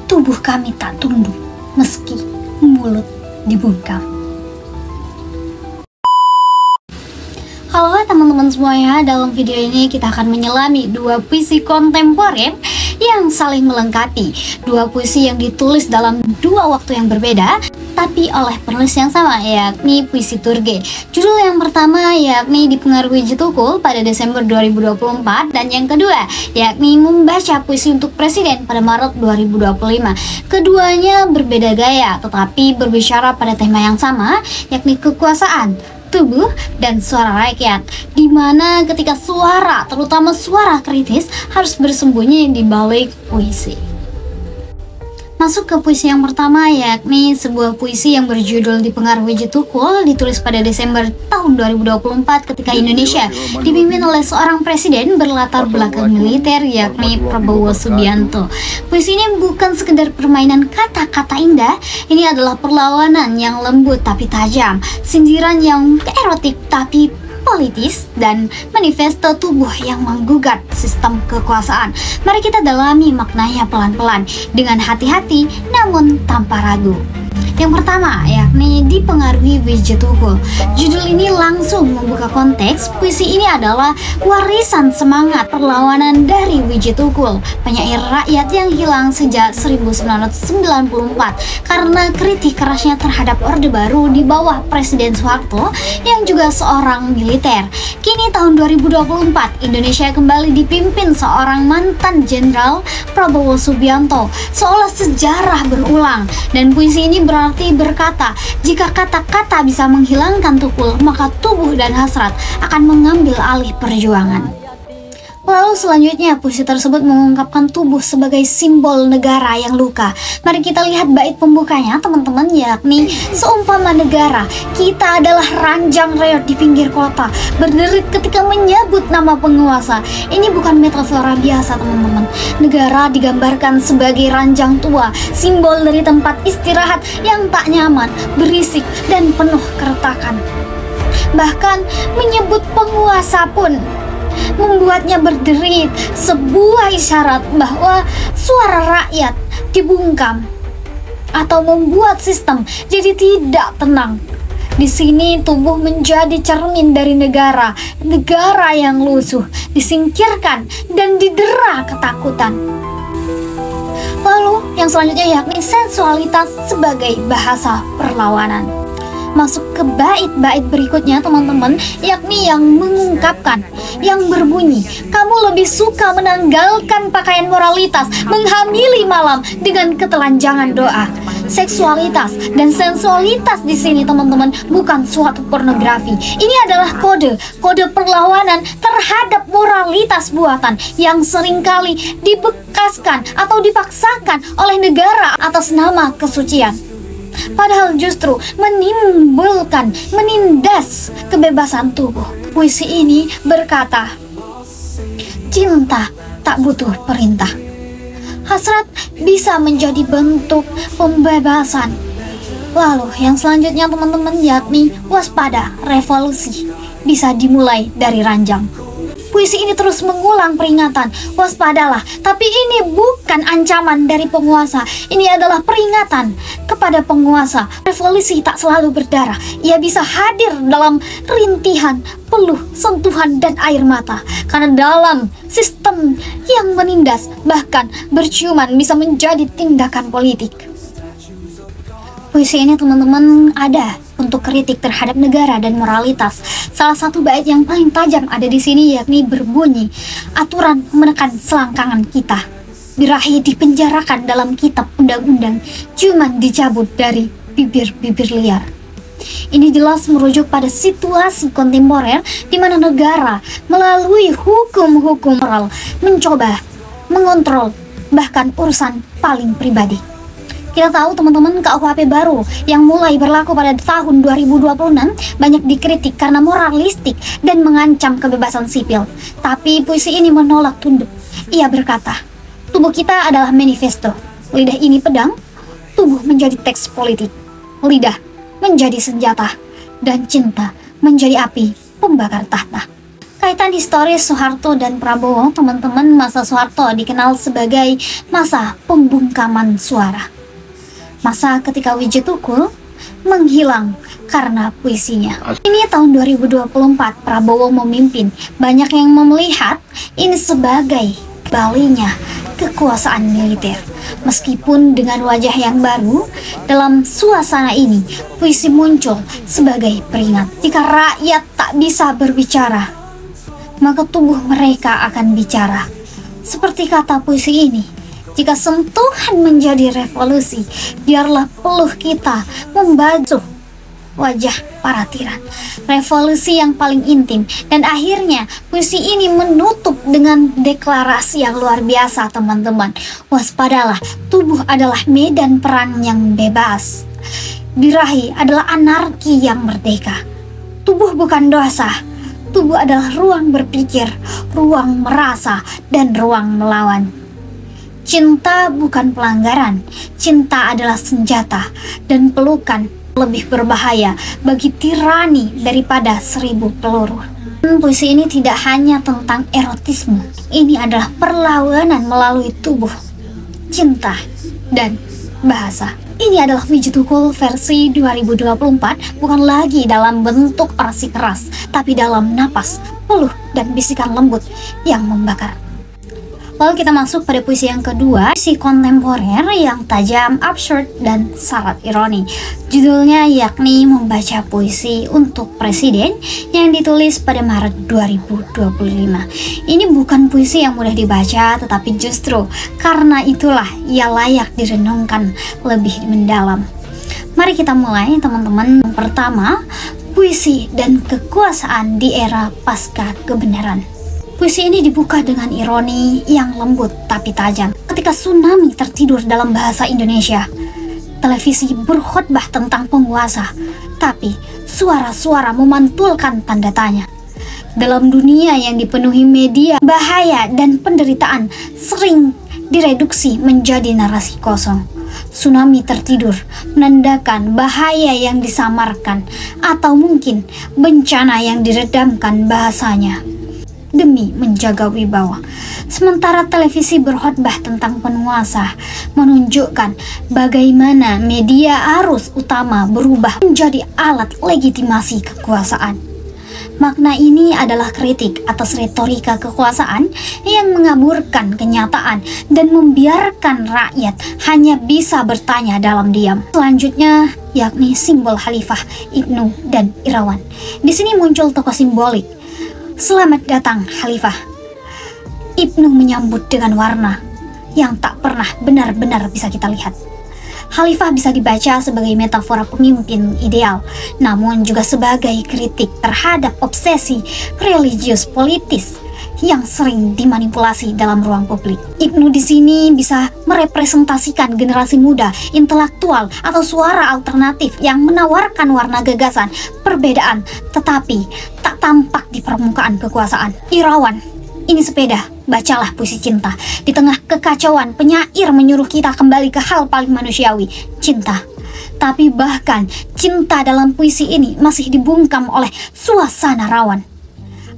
tubuh kami tak tunduk meski mulut dibungkam. Halo teman-teman semuanya, dalam video ini kita akan menyelami dua puisi kontemporer yang saling melengkapi. Dua puisi yang ditulis dalam dua waktu yang berbeda, tapi oleh penulis yang sama, yakni puisi Turge. Judul yang pertama yakni Dipengaruhi Wijitukul pada Desember 2024, dan yang kedua yakni Membaca Puisi untuk Presiden pada Maret 2025. Keduanya berbeda gaya, tetapi berbicara pada tema yang sama, yakni kekuasaan, tubuh, dan suara rakyat, di mana ketika suara, terutama suara kritis, harus bersembunyi di balik puisi. Masuk ke puisi yang pertama, yakni sebuah puisi yang berjudul Dipengaruhi Wijitukul, ditulis pada Desember tahun 2024 ketika Indonesia dipimpin oleh seorang presiden berlatar belakang militer, yakni Prabowo Subianto. Puisi ini bukan sekedar permainan kata-kata indah, ini adalah perlawanan yang lembut tapi tajam, sindiran yang erotik tapi politis, dan manifesto tubuh yang menggugat sistem kekuasaan. Mari kita dalami maknanya pelan-pelan, dengan hati-hati namun tanpa ragu. Yang pertama yakni Dipengaruhi Wijitukul. Judul ini langsung membuka konteks. Puisi ini adalah warisan semangat perlawanan dari Wijitukul, penyair rakyat yang hilang sejak 1994 karena kritik kerasnya terhadap Orde Baru di bawah Presiden Soeharto yang juga seorang militer. Kini tahun 2024, Indonesia kembali dipimpin seorang mantan jenderal, Prabowo Subianto, seolah sejarah berulang. Dan puisi ini berarti berkata, jika kata-kata bisa menghilangkan tukul, maka tubuh dan hasrat akan mengambil alih perjuangan. Lalu selanjutnya puisi tersebut mengungkapkan tubuh sebagai simbol negara yang luka. Mari kita lihat bait pembukanya teman-teman, yakni seumpama negara, kita adalah ranjang reot di pinggir kota, berderit ketika menyebut nama penguasa. Ini bukan metafora biasa teman-teman. Negara digambarkan sebagai ranjang tua, simbol dari tempat istirahat yang tak nyaman, berisik, dan penuh keretakan. Bahkan menyebut penguasa pun membuatnya berderit, sebuah isyarat bahwa suara rakyat dibungkam atau membuat sistem jadi tidak tenang. Di sini tubuh menjadi cermin dari negara yang lusuh, disingkirkan dan didera ketakutan. Lalu yang selanjutnya yakni sensualitas sebagai bahasa perlawanan. Masuk ke bait-bait berikutnya teman-teman, yakni yang mengungkapkan, yang berbunyi, kamu lebih suka menanggalkan pakaian moralitas, menghamili malam dengan ketelanjangan doa. Seksualitas dan sensualitas di sini teman-teman bukan suatu pornografi. Ini adalah kode perlawanan terhadap moralitas buatan yang seringkali dibekaskan atau dipaksakan oleh negara atas nama kesucian. Padahal justru menindas kebebasan tubuh. Puisi ini berkata, cinta tak butuh perintah. Hasrat bisa menjadi bentuk pembebasan. Lalu yang selanjutnya teman-teman yakni waspada, revolusi bisa dimulai dari ranjang. Puisi ini terus mengulang peringatan, waspadalah, tapi ini bukan ancaman dari penguasa. Ini adalah peringatan kepada penguasa. Revolusi tak selalu berdarah, ia bisa hadir dalam rintihan, peluh, sentuhan, dan air mata. Karena dalam sistem yang menindas, bahkan berciuman bisa menjadi tindakan politik. Puisi ini teman-teman ada untuk kritik terhadap negara dan moralitas. Salah satu bait yang paling tajam ada di sini yakni berbunyi, aturan menekan selangkangan kita, birahi dipenjarakan dalam kitab undang-undang, cuman dicabut dari bibir-bibir liar. Ini jelas merujuk pada situasi kontemporer di mana negara melalui hukum-hukum moral mencoba mengontrol bahkan urusan paling pribadi. Kita tahu teman-teman, KUHP baru yang mulai berlaku pada tahun 2026 banyak dikritik karena moralistik dan mengancam kebebasan sipil. Tapi puisi ini menolak tunduk. Ia berkata, tubuh kita adalah manifesto. Lidah ini pedang, tubuh menjadi teks politik. Lidah menjadi senjata, dan cinta menjadi api pembakar tahta. Kaitan historis Soeharto dan Prabowo, teman-teman, masa Soeharto dikenal sebagai masa pembungkaman suara. Masa ketika Wiji Tukul menghilang karena puisinya. Ini tahun 2024, Prabowo memimpin. Banyak yang melihat ini sebagai balinya kekuasaan militer. Meskipun dengan wajah yang baru, dalam suasana ini, puisi muncul sebagai peringat. Jika rakyat tak bisa berbicara, maka tubuh mereka akan bicara. Seperti kata puisi ini, jika sentuhan menjadi revolusi, biarlah peluh kita membasuh wajah para tiran. Revolusi yang paling intim. Dan akhirnya puisi ini menutup dengan deklarasi yang luar biasa, teman-teman. Waspadalah, tubuh adalah medan perang yang bebas. Birahi adalah anarki yang merdeka. Tubuh bukan dosa. Tubuh adalah ruang berpikir, ruang merasa, dan ruang melawan. Cinta bukan pelanggaran. Cinta adalah senjata, dan pelukan lebih berbahaya bagi tirani daripada 1000 peluru. Puisi ini tidak hanya tentang erotisme. Ini adalah perlawanan melalui tubuh, cinta, dan bahasa. Ini adalah Wiji Tukul versi 2024, bukan lagi dalam bentuk orasi keras, tapi dalam napas, peluh, dan bisikan lembut yang membakar. Lalu kita masuk pada puisi yang kedua, puisi kontemporer yang tajam, absurd, dan syarat ironi. Judulnya yakni Membaca Puisi untuk Presiden yang ditulis pada Maret 2025. Ini bukan puisi yang mudah dibaca, tetapi justru karena itulah ia layak direnungkan lebih mendalam. Mari kita mulai, teman-teman. Yang pertama, puisi dan kekuasaan di era pasca kebenaran. Puisi ini dibuka dengan ironi yang lembut tapi tajam. Ketika tsunami tertidur dalam bahasa Indonesia, televisi berkhotbah tentang penguasa, tapi suara-suara memantulkan tanda tanya. Dalam dunia yang dipenuhi media, bahaya dan penderitaan sering direduksi menjadi narasi kosong. Tsunami tertidur menandakan bahaya yang disamarkan, atau mungkin bencana yang diredamkan bahasanya demi menjaga wibawa. Sementara televisi berkhotbah tentang penguasa menunjukkan bagaimana media arus utama berubah menjadi alat legitimasi kekuasaan. Makna ini adalah kritik atas retorika kekuasaan yang mengaburkan kenyataan dan membiarkan rakyat hanya bisa bertanya dalam diam. Selanjutnya yakni simbol Khalifah, Ibnu, dan Irawan. Di sini muncul tokoh simbolik. Selamat datang Khalifah. Ibnu menyambut dengan warna yang tak pernah benar-benar bisa kita lihat. Khalifah bisa dibaca sebagai metafora pemimpin ideal, namun juga sebagai kritik terhadap obsesi religius politis yang sering dimanipulasi dalam ruang publik. Ibnu di sini bisa merepresentasikan generasi muda, intelektual, atau suara alternatif yang menawarkan warna gagasan, perbedaan, tetapi tak tampak di permukaan kekuasaan. Irawan, ini sepeda, bacalah puisi cinta. Di tengah kekacauan, penyair menyuruh kita kembali ke hal paling manusiawi, cinta. Tapi bahkan cinta dalam puisi ini masih dibungkam oleh suasana rawan.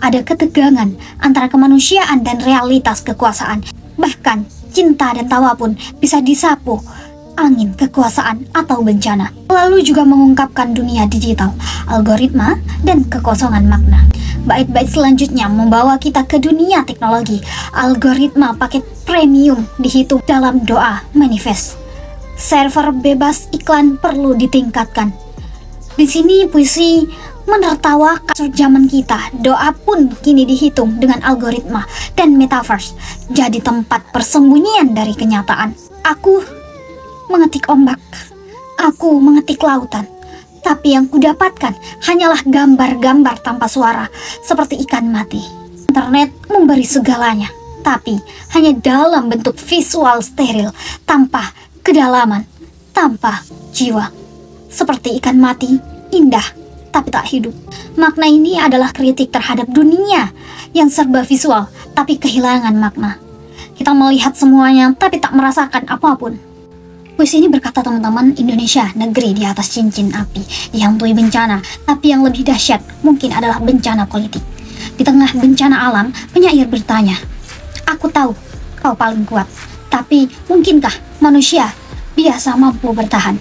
Ada ketegangan antara kemanusiaan dan realitas kekuasaan. Bahkan cinta dan tawa pun bisa disapu angin kekuasaan atau bencana. Lalu juga mengungkapkan dunia digital, algoritma, dan kekosongan makna. Bait-bait selanjutnya membawa kita ke dunia teknologi. Algoritma paket premium dihitung dalam doa manifest. Server bebas iklan perlu ditingkatkan. Di sini puisi menertawakan zaman kita. Doa pun kini dihitung dengan algoritma dan metaverse jadi tempat persembunyian dari kenyataan. Aku mengetik ombak, aku mengetik lautan, tapi yang kudapatkan hanyalah gambar-gambar tanpa suara seperti ikan mati. Internet memberi segalanya, tapi hanya dalam bentuk visual steril, tanpa kedalaman, tanpa jiwa. Seperti ikan mati, indah tapi tak hidup. Makna ini adalah kritik terhadap dunia yang serba visual tapi kehilangan makna. Kita melihat semuanya tapi tak merasakan apapun. Puisi ini berkata, teman-teman, Indonesia negeri di atas cincin api, dihantui bencana, tapi yang lebih dahsyat mungkin adalah bencana politik. Di tengah bencana alam, penyair bertanya, "Aku tahu kau paling kuat, tapi mungkinkah manusia biasa mampu bertahan?"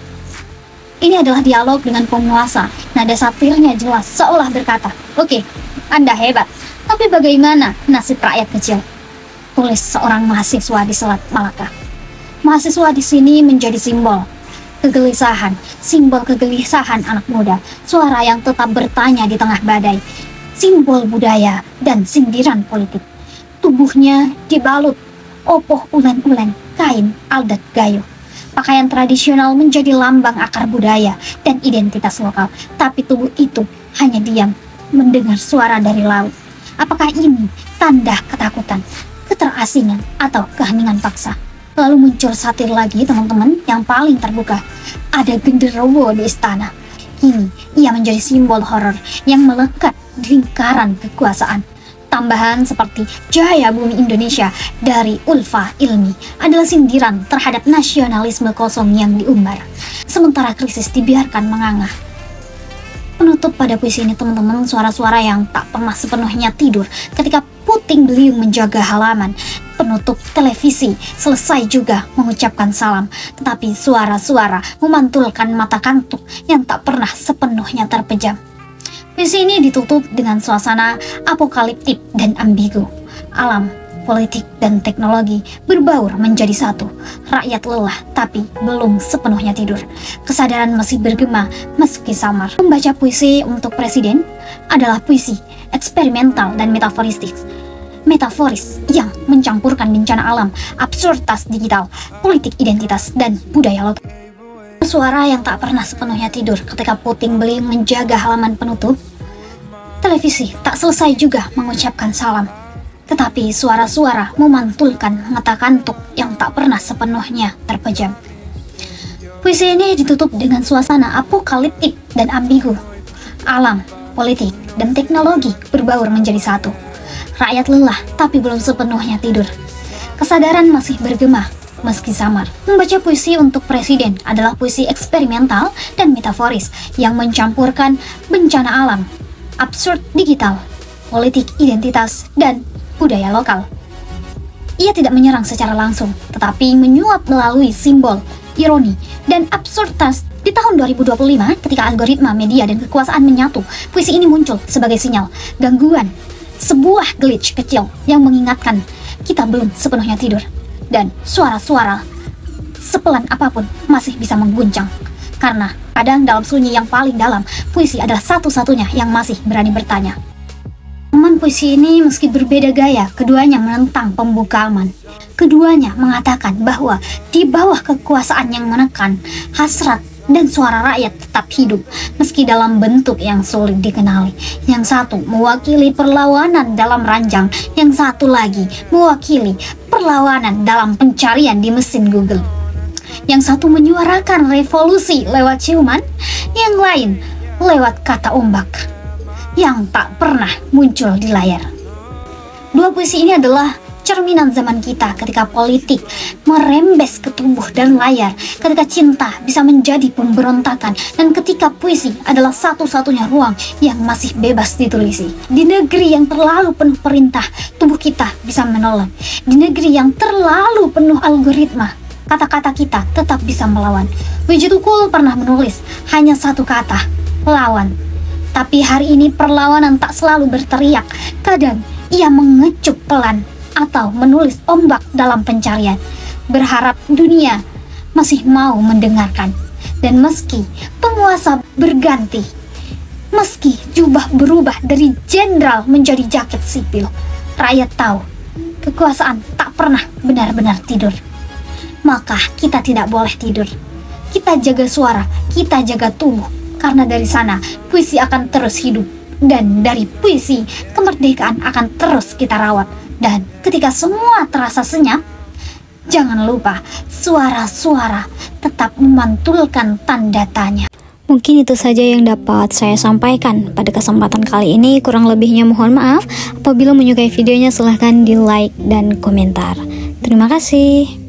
Ini adalah dialog dengan penguasa. Nada satirnya jelas, seolah berkata, "Oke, Anda hebat, tapi bagaimana nasib rakyat kecil?" Tulis seorang mahasiswa di Selat Malaka. Mahasiswa di sini menjadi simbol kegelisahan, simbol kegelisahan anak muda, suara yang tetap bertanya di tengah badai, simbol budaya dan sindiran politik. Tubuhnya dibalut opoh ulen-ulen kain aldat gayo. Pakaian tradisional menjadi lambang akar budaya dan identitas lokal, tapi tubuh itu hanya diam mendengar suara dari laut. Apakah ini tanda ketakutan, keterasingan, atau keheningan paksa? Lalu muncul satir lagi, teman-teman, yang paling terbuka. Ada genderuwo di istana. Kini ia menjadi simbol horor yang melekat di lingkaran kekuasaan. Tambahan seperti Jaya Bumi Indonesia dari Ulfa Ilmi adalah sindiran terhadap nasionalisme kosong yang diumbar, sementara krisis dibiarkan menganga. Penutup pada puisi ini, teman-teman, suara-suara yang tak pernah sepenuhnya tidur ketika puting beliung menjaga halaman. Penutup televisi selesai juga mengucapkan salam, tetapi suara-suara memantulkan mata kantuk yang tak pernah sepenuhnya terpejam. Puisi ini ditutup dengan suasana apokaliptik dan ambigu. Alam, politik, dan teknologi berbaur menjadi satu. Rakyat lelah tapi belum sepenuhnya tidur. Kesadaran masih bergema meski samar. Membaca puisi untuk presiden adalah puisi eksperimental dan metaforis yang mencampurkan bencana alam, absurditas digital, politik identitas, dan budaya lokal. Suara yang tak pernah sepenuhnya tidur ketika puting beliung menjaga halaman penutup. Televisi tak selesai juga mengucapkan salam, tetapi suara-suara memantulkan mata kantuk yang tak pernah sepenuhnya terpejam. Puisi ini ditutup dengan suasana apokaliptik dan ambigu. Alam, politik, dan teknologi berbaur menjadi satu. Rakyat lelah tapi belum sepenuhnya tidur. Kesadaran masih bergema meski samar. Membaca puisi untuk presiden adalah puisi eksperimental dan metaforis yang mencampurkan bencana alam, absurd digital, politik identitas, dan budaya lokal. Ia tidak menyerang secara langsung, tetapi menyuap melalui simbol, ironi, dan absurditas. Di tahun 2025, ketika algoritma media dan kekuasaan menyatu, puisi ini muncul sebagai sinyal gangguan, sebuah glitch kecil yang mengingatkan kita belum sepenuhnya tidur, dan suara-suara sepelan apapun masih bisa mengguncang. Karena kadang dalam sunyi yang paling dalam, puisi adalah satu-satunya yang masih berani bertanya. Teman puisi ini meski berbeda gaya, keduanya menentang pembungkaman. Keduanya mengatakan bahwa di bawah kekuasaan yang menekan, hasrat dan suara rakyat tetap hidup meski dalam bentuk yang sulit dikenali. Yang satu mewakili perlawanan dalam ranjang, yang satu lagi mewakili perlawanan dalam pencarian di mesin Google. Yang satu menyuarakan revolusi lewat ciuman, yang lain lewat kata ombak yang tak pernah muncul di layar. Dua puisi ini adalah cerminan zaman kita ketika politik merembes ke tubuh dan layar, ketika cinta bisa menjadi pemberontakan, dan ketika puisi adalah satu-satunya ruang yang masih bebas ditulisi. Di negeri yang terlalu penuh perintah, tubuh kita bisa menolak. Di negeri yang terlalu penuh algoritma, kata-kata kita tetap bisa melawan. Wiji Tukul pernah menulis hanya satu kata, lawan. Tapi hari ini perlawanan tak selalu berteriak. Kadang ia mengecup pelan atau menulis ombak dalam pencarian, berharap dunia masih mau mendengarkan. Dan meski penguasa berganti, meski jubah berubah dari jenderal menjadi jaket sipil, rakyat tahu kekuasaan tak pernah benar-benar tidur. Maka kita tidak boleh tidur. Kita jaga suara, kita jaga tubuh, karena dari sana puisi akan terus hidup, dan dari puisi kemerdekaan akan terus kita rawat. Dan ketika semua terasa senyap, jangan lupa suara-suara tetap memantulkan tanda tanya. Mungkin itu saja yang dapat saya sampaikan pada kesempatan kali ini. Kurang lebihnya mohon maaf. Apabila menyukai videonya silahkan di like dan komentar. Terima kasih.